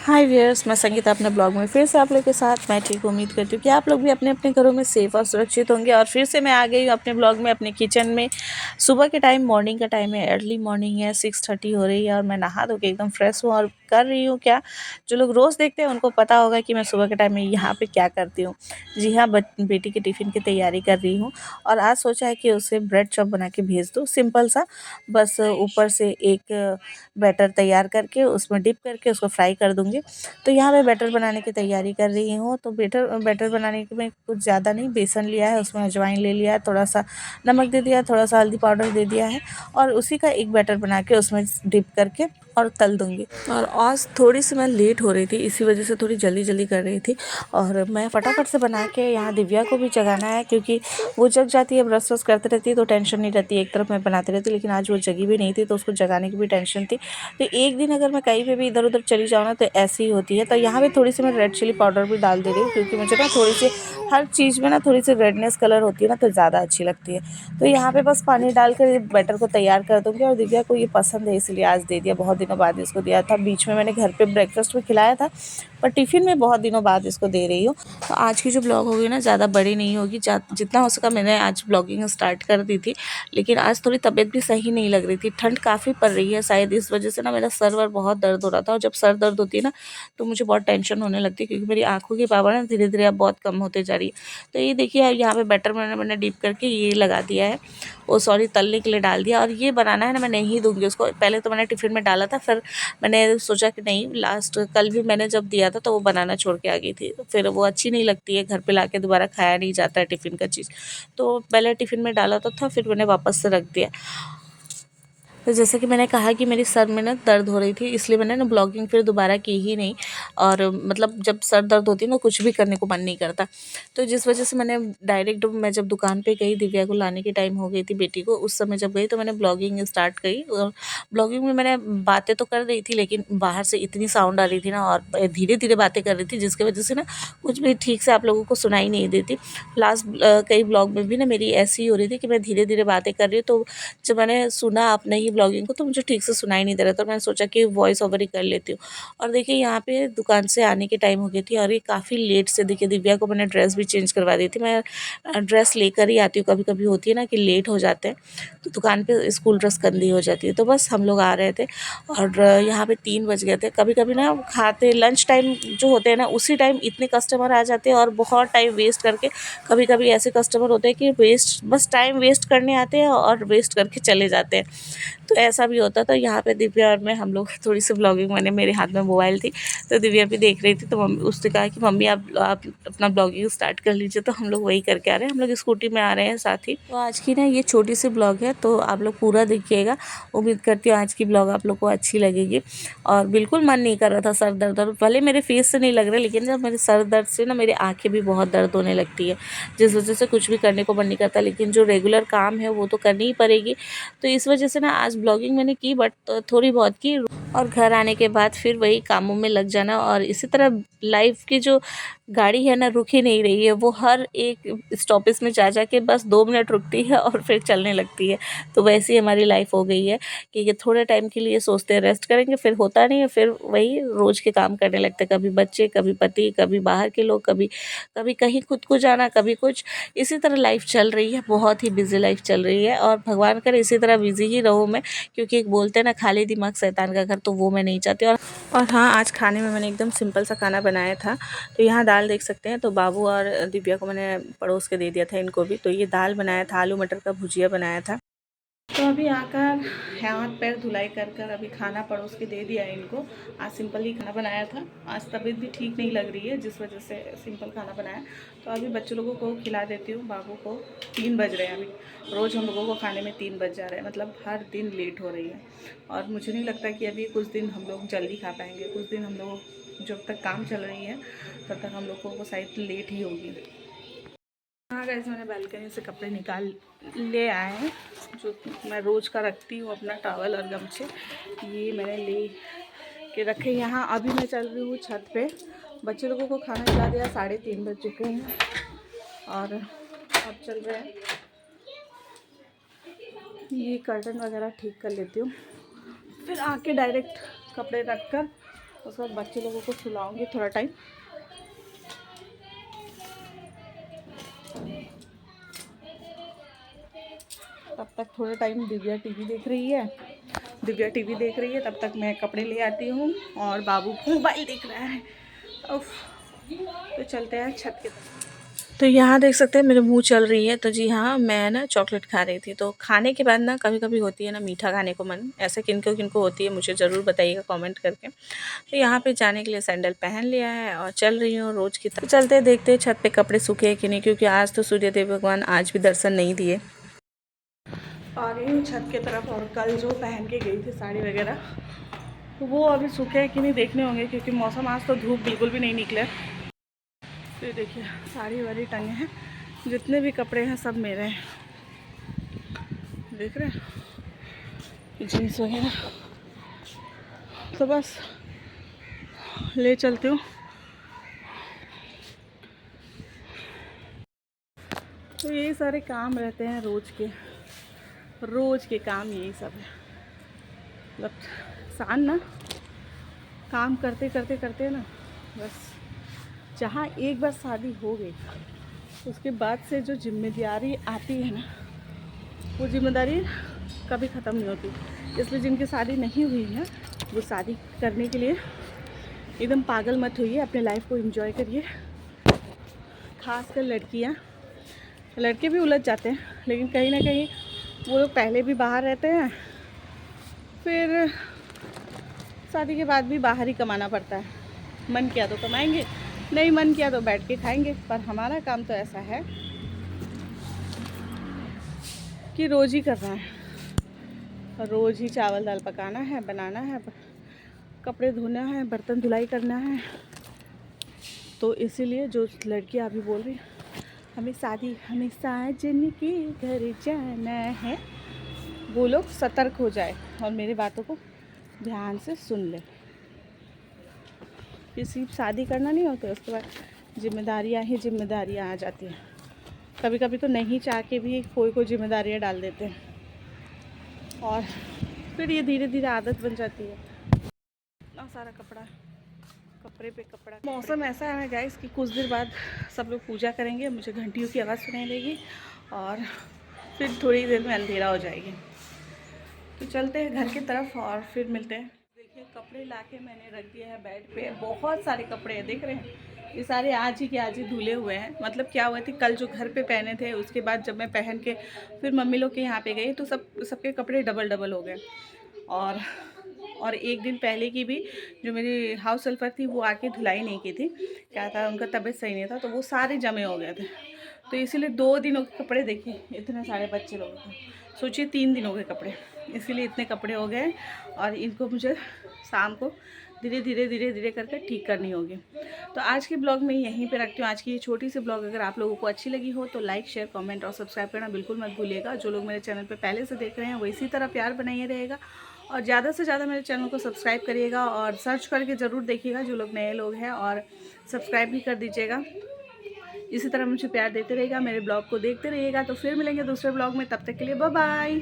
हाय viewers, मैं संगीता अपने blog में फिर से आप लोग के साथ। मैं ठीक उम्मीद करती हूँ कि आप लोग भी अपने अपने घरों में सेफ़ और सुरक्षित होंगे। और फिर से मैं आ गई हूँ अपने ब्लॉग में, अपने किचन में। सुबह के टाइम, मॉर्निंग का टाइम है, अर्ली मॉर्निंग है, 6:30 हो रही है और मैं नहा धो के एकदम फ्रेश हूँ और कर रही हूँ क्या। जो लोग रोज़ देखते हैं उनको पता होगा कि मैं सुबह के टाइम में यहाँ पे क्या करती हूँ। जी हाँ, बेटी के टिफ़िन की तैयारी कर रही हूँ। और आज सोचा है कि उसे ब्रेड चॉप बना के भेज दूँ, सिंपल सा। बस ऊपर से एक बैटर तैयार करके उसमें डिप करके उसको फ्राई कर दूँगी। तो यहाँ मैं बैटर बनाने की तैयारी कर रही हूँ। तो बैटर बैटर बनाने के में कुछ ज़्यादा नहीं, बेसन लिया है, उसमें अजवाइन ले लिया है, थोड़ा सा नमक दे दिया, थोड़ा सा हल्दी पाउडर दे दिया है और उसी का एक बैटर बना के उसमें डिप करके और तल दूँगी। और आज थोड़ी सी मैं लेट हो रही थी, इसी वजह से थोड़ी जल्दी जल्दी कर रही थी। और मैं फटाफट से बना के यहाँ दिव्या को भी जगाना है, क्योंकि वो जग जाती है, ब्रश व्रश करती रहती है तो टेंशन नहीं रहती, एक तरफ मैं बनाती रहती। लेकिन आज वो जगी भी नहीं थी तो उसको जगाने की भी टेंशन थी। तो एक दिन अगर मैं कहीं पे भी इधर उधर चली जाऊँ ना तो ऐसी ही होती है। तो यहाँ पे थोड़ी सी मैं रेड चिली पाउडर भी डाल दे रही हूँ, क्योंकि मुझे ना थोड़ी सी हर चीज़ में ना थोड़ी सी रेडनेस कलर होती है ना तो ज़्यादा अच्छी लगती है। तो यहाँ पे बस पानी डाल कर ये बैटर को तैयार कर दूँगी। और दिव्या को ये पसंद है इसलिए आज दे दिया, बहुत दिनों बाद इसको दिया था। बीच में मैंने घर पे ब्रेकफास्ट में खिलाया था, पर टिफ़िन में बहुत दिनों बाद इसको दे रही हूँ। तो आज की जो ब्लॉग होगी ना ज़्यादा बड़ी नहीं होगी, जितना हो सका मैंने आज ब्लॉगिंग स्टार्ट कर दी थी। लेकिन आज थोड़ी तबीयत भी सही नहीं लग रही थी, ठंड काफ़ी पड़ रही है, शायद इस वजह से ना मेरा सर वर बहुत दर्द हो रहा था। और जब सर दर्द होती है ना तो मुझे बहुत टेंशन होने लगती है, क्योंकि मेरी आँखों की पावर ना धीरे धीरे अब बहुत कम होते जा रही है। तो ये देखिए, यहाँ पे बैटर मैंने डिप करके ये लगा दिया है, ओ सॉरी तलने के लिए डाल दिया। और ये बनाना है ना, मैं नहीं दूंगी उसको। पहले तो मैंने टिफ़िन में डाला था, फिर मैंने सोचा कि नहीं, लास्ट कल भी मैंने जब दिया था तो वो बनाना छोड़ के आ गई थी, तो फिर वो अच्छी नहीं लगती है, घर पे लाके दोबारा खाया नहीं जाता है टिफ़िन का चीज़। तो पहले टिफ़िन में डाला तो था, फिर मैंने वापस से रख दिया। तो जैसे कि मैंने कहा कि मेरी सर में ना दर्द हो रही थी, इसलिए मैंने ना ब्लॉगिंग फिर दोबारा की ही नहीं। और मतलब जब सर दर्द होती है ना, कुछ भी करने को मन नहीं करता। तो जिस वजह से मैंने डायरेक्ट, मैं जब दुकान पे गई, दिव्या को लाने की टाइम हो गई थी बेटी को, उस समय जब गई तो मैंने ब्लॉगिंग स्टार्ट करी। और ब्लॉगिंग में मैंने बातें तो कर रही थी, लेकिन बाहर से इतनी साउंड आ रही थी ना, और धीरे धीरे बातें कर रही थी, जिसकी वजह से ना कुछ भी ठीक से आप लोगों को सुनाई नहीं देती। लास्ट कई ब्लॉग में भी ना मेरी ऐसी ही हो रही थी कि मैं धीरे धीरे बातें कर रही हूँ। तो जब मैंने सुना अपने ही ब्लॉगिंग को तो मुझे ठीक से सुनाई नहीं दे रहा था, तो मैंने सोचा कि वॉइस ओवर ही कर लेती हूँ। और देखिए, यहाँ पे दुकान से आने की टाइम हो गई थी और ये काफ़ी लेट से, देखिए दिव्या को मैंने ड्रेस भी चेंज करवा दी थी। मैं ड्रेस लेकर ही आती हूँ, कभी कभी होती है ना कि लेट हो जाते हैं तो दुकान पे स्कूल ड्रेस गंदी हो जाती है। तो बस हम लोग आ रहे थे और यहाँ पे 3 बज गए थे। कभी कभी ना खाते लंच टाइम जो होते हैं ना, उसी टाइम इतने कस्टमर आ जाते हैं और बहुत टाइम वेस्ट करके, कभी कभी ऐसे कस्टमर होते हैं कि बस टाइम वेस्ट करने आते हैं और वेस्ट करके चले जाते हैं। तो ऐसा भी होता। तो यहाँ पे दिव्या और मैं, हम लोग थोड़ी सी ब्लॉगिंग, मैंने, मेरे हाथ में मोबाइल थी तो दिव्या भी देख रही थी। तो मम्मी, उसने कहा कि मम्मी आप अपना ब्लॉगिंग स्टार्ट कर लीजिए। तो हम लोग वही करके आ रहे हैं, हम लोग स्कूटी में आ रहे हैं साथ ही। तो आज की ना ये छोटी सी ब्लॉग है, तो आप लोग पूरा देखिएगा। उम्मीद करती हूँ आज की ब्लॉग आप लोग को अच्छी लगेगी। और बिल्कुल मन नहीं कर रहा था, सर दर्द, और भले मेरे फेस से नहीं लग रहा, लेकिन जब मेरे सर दर्द से ना मेरी आँखें भी बहुत दर्द होने लगती है, जिस वजह से कुछ भी करने को मन नहीं करता। लेकिन जो रेगुलर काम है वो तो करनी ही पड़ेगी। तो इस वजह से ना आज ब्लॉगिंग मैंने की, बट थोड़ी बहुत की। और घर आने के बाद फिर वही कामों में लग जाना। और इसी तरह लाइफ की जो गाड़ी है ना, रुक ही नहीं रही है, वो हर एक स्टॉपेज में जा के बस 2 मिनट रुकती है और फिर चलने लगती है। तो वैसी ही हमारी लाइफ हो गई है कि ये थोड़े टाइम के लिए सोचते हैं रेस्ट करेंगे, फिर होता नहीं है, फिर वही रोज़ के काम करने लगते हैं। कभी बच्चे, कभी पति, कभी बाहर के लोग, कभी कभी कहीं खुद को जाना, कभी कुछ। इसी तरह लाइफ चल रही है, बहुत ही बिजी लाइफ चल रही है। और भगवान करे इसी तरह बिजी ही रहूँ मैं, क्योंकि एक बोलते हैं ना, खाली दिमाग शैतान का घर, तो वो मैं नहीं चाहती। और हाँ, आज खाने में मैंने एकदम सिंपल सा खाना बनाया था। तो यहाँ दाल देख सकते हैं, तो बाबू और दिव्या को मैंने पड़ोस के दे दिया था इनको भी। तो ये दाल बनाया था, आलू मटर का भुजिया बनाया था। तो अभी आकर हाथ पैर धुलाई कर कर अभी खाना पड़ोस के दे दिया है इनको। आज सिंपल ही खाना बनाया था, आज तबीयत भी ठीक नहीं लग रही है, जिस वजह से सिंपल खाना बनाया। तो अभी बच्चों लोगों को खिला देती हूँ, बाबू को। 3 बज रहे हैं अभी, रोज़ हम लोगों को खाने में 3 बज जा रहे हैं, मतलब हर दिन लेट हो रही है। और मुझे नहीं लगता कि अभी कुछ दिन हम लोग जल्दी खा पाएंगे, कुछ दिन हम लोग जब तक काम चल रही है तब तक हम लोगों को शायद लेट ही होगी। हाँ गाइस, मैंने बालकनी से कपड़े निकाल ले आए हैं, जो मैं रोज़ का रखती हूँ, अपना टॉवल और गमछे। ये मैंने ले के रखे यहाँ। अभी मैं चल रही हूँ छत पे, बच्चे लोगों को खाना खिला दिया, 3:30 बज चुके हैं और अब चल रहे हैं। ये कर्टन वगैरह ठीक कर लेती हूँ, फिर आके डायरेक्ट कपड़े रख कर उसके बाद बच्चे लोगों को सुलाऊंगी थोड़ा टाइम। तब तक थोड़ा टाइम दिव्या टीवी देख रही है। तब तक मैं कपड़े ले आती हूँ और बाबू मोबाइल देख रहा है। उफ, तो चलते हैं छत की तरफ। तो यहाँ देख सकते हैं मेरे मुंह चल रही है। तो जी हाँ, मैं ना चॉकलेट खा रही थी। तो खाने के बाद ना कभी कभी होती है ना मीठा खाने को मन, ऐसे किनको किनको होती है मुझे ज़रूर बताइएगा कमेंट करके। तो यहाँ पे जाने के लिए सैंडल पहन लिया है और चल रही हूँ रोज़ की तरह। चलते देखते हैं छत पे कपड़े सूखे हैं कि नहीं, क्योंकि आज तो सूर्य देव भगवान आज भी दर्शन नहीं दिए। आ गई हूँ छत की तरफ और कल जो पहन के गई थी साड़ी वगैरह, तो वो अभी सूखे हैं कि नहीं देखने होंगे, क्योंकि मौसम आज तो धूप बिल्कुल भी नहीं निकले। तो देखिए साड़ी वाड़ी टंगे हैं, जितने भी कपड़े हैं सब मेरे हैं, देख रहे हैं, जीन्स वगैरह। तो बस ले चलती हूँ। तो यही सारे काम रहते हैं रोज़ के काम यही सब है। मतलब इंसान ना काम करते करते करते ना, बस जहाँ एक बार शादी हो गई उसके बाद से जो जिम्मेदारी आती है ना, वो जिम्मेदारी कभी ख़त्म नहीं होती। इसलिए जिनकी शादी नहीं हुई है वो शादी करने के लिए एकदम पागल मत होइए, अपने लाइफ को एंजॉय करिए। खासकर लड़कियाँ, लड़के भी उलझ जाते हैं, लेकिन कहीं ना कहीं वो लोग पहले भी बाहर रहते हैं, फिर शादी के बाद भी बाहर ही कमाना पड़ता है। मन किया तो कमाएंगे, नहीं मन किया तो बैठ के खाएंगे। पर हमारा काम तो ऐसा है कि रोज़ ही करना है, रोज़ ही चावल दाल पकाना है, बनाना है, कपड़े धोना है, बर्तन धुलाई करना है। तो इसीलिए जो लड़कियां अभी बोल रही हमें साजन के घर जाना है, वो लोग सतर्क हो जाए और मेरी बातों को ध्यान से सुन ले। कि सिर्फ शादी करना नहीं होता, उसके बाद जिम्मेदारियाँ आ जाती हैं। कभी कभी तो नहीं चाह के भी कोई जिम्मेदारियाँ डाल देते हैं और फिर ये धीरे धीरे आदत बन जाती है। इतना सारा कपड़े पे कपड़ा। मौसम ऐसा है ना गाइस कि कुछ देर बाद सब लोग पूजा करेंगे, मुझे घंटियों की आवाज़ सुनाई देगी और फिर थोड़ी देर में अंधेरा हो जाएगी। तो चलते हैं घर की तरफ और फिर मिलते हैं। देखिए कपड़े लाके मैंने रख दिया है बेड पे, बहुत सारे कपड़े हैं, देख रहे हैं। ये सारे आज ही धुले हुए हैं। मतलब क्या हुआ थी, कल जो घर पे पहने थे उसके बाद जब मैं पहन के फिर मम्मी लोग के यहाँ पे गई तो सबके कपड़े डबल हो गए। और एक दिन पहले की भी जो मेरी हाउस हेल्पर थी वो आके धुलाई नहीं की थी, क्या था उनका तबीयत सही नहीं था, तो वो सारे जमे हो गए थे। तो इसीलिए 2 दिनों के कपड़े, देखिए इतने सारे बच्चे लोगों के, सोचिए 3 दिनों के कपड़े, इसीलिए इतने कपड़े हो गए। और इनको मुझे शाम को धीरे धीरे करके ठीक करनी होगी। तो आज के ब्लॉग में यहीं पे रखती हूँ। आज की ये छोटी सी ब्लॉग अगर आप लोगों को अच्छी लगी हो तो लाइक शेयर कमेंट और सब्सक्राइब करना बिल्कुल मत भूलिएगा। जो लोग मेरे चैनल पे पहले से देख रहे हैं वो इसी तरह प्यार बनाइए रहेगा और ज़्यादा से ज़्यादा मेरे चैनल को सब्सक्राइब करिएगा और सर्च करके ज़रूर देखिएगा जो लोग नए लोग हैं, और सब्सक्राइब भी कर दीजिएगा। इसी तरह मुझे प्यार देते रहिएगा, मेरे ब्लॉग को देखते रहिएगा। तो फिर मिलेंगे दूसरे ब्लॉग में, तब तक के लिए बाय बाय।